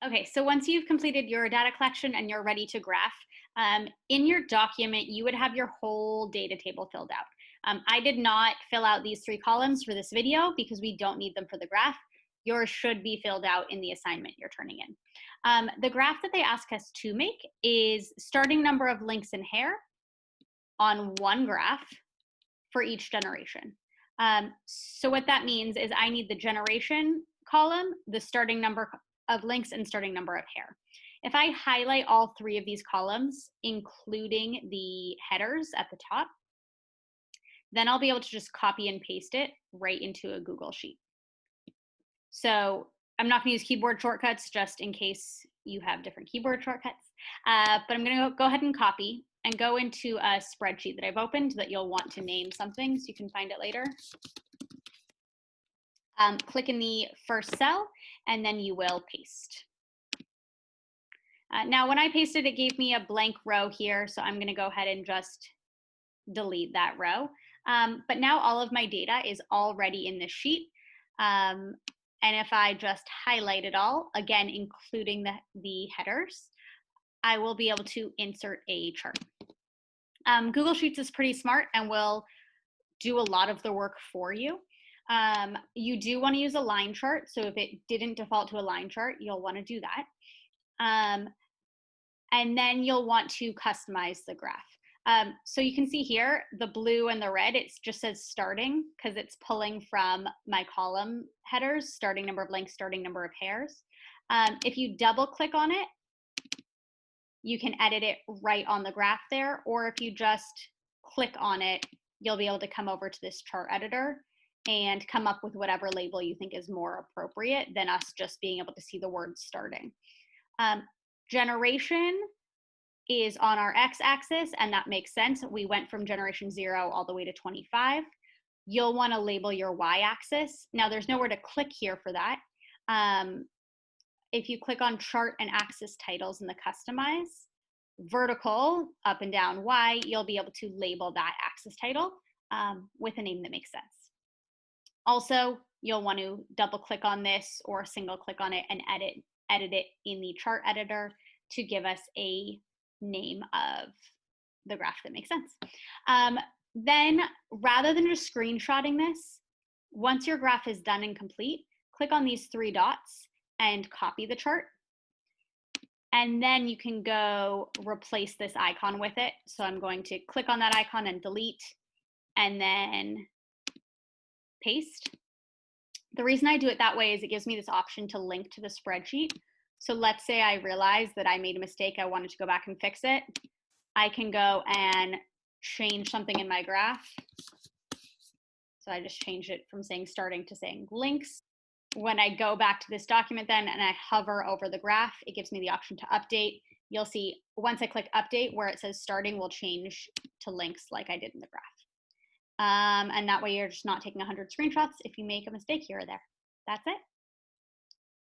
Okay, so once you've completed your data collection and you're ready to graph, in your document, you would have your whole data table filled out. I did not fill out these 3 columns for this video because we don't need them for the graph. Yours should be filled out in the assignment you're turning in. The graph that they ask us to make is starting number of links in hair on one graph for each generation. So what that means is I need the generation column, the starting number of links, and starting number of hair. If I highlight all 3 of these columns, including the headers at the top, then I'll be able to just copy and paste it right into a Google Sheet. So I'm not going to use keyboard shortcuts just in case you have different keyboard shortcuts, but I'm going to go ahead and copy and go into a spreadsheet that I've opened that you'll want to name something so you can find it later. Click in the first cell and then you will paste. Now when I pasted, it gave me a blank row here, so I'm going to go ahead and just delete that row. But now all of my data is already in this sheet. And if I just highlight it all, again, including the headers, I will be able to insert a chart. Google Sheets is pretty smart and will do a lot of the work for you. You do want to use a line chart. So if it didn't default to a line chart, you'll want to do that. And then you'll want to customize the graph. So you can see here, the blue and the red, it just says starting because it's pulling from my column headers, starting number of links, starting number of hairs. If you double click on it, you can edit it right on the graph there, or if you just click on it, you'll be able to come over to this chart editor and come up with whatever label you think is more appropriate than us just being able to see the word starting. Generation is on our x-axis, and that makes sense. We went from generation 0 all the way to 25. You'll want to label your y-axis. Now, there's nowhere to click here for that. If you click on chart and axis titles in the customize, vertical, up and down y, you'll be able to label that axis title with a name that makes sense. Also, you'll want to double click on this or single click on it and edit it in the chart editor to give us a name of the graph that makes sense. Then rather than just screenshotting this, once your graph is done and complete, click on these 3 dots and copy the chart. And then you can go replace this icon with it. So I'm going to click on that icon and delete and then paste. The reason I do it that way is it gives me this option to link to the spreadsheet. So let's say I realized that I made a mistake, I wanted to go back and fix it. I can go and change something in my graph. So I just changed it from saying starting to saying links. When I go back to this document then and I hover over the graph, it gives me the option to update. You'll see once I click update, where it says starting will change to links like I did in the graph. And that way you're just not taking 100 screenshots if you make a mistake here or there. That's it.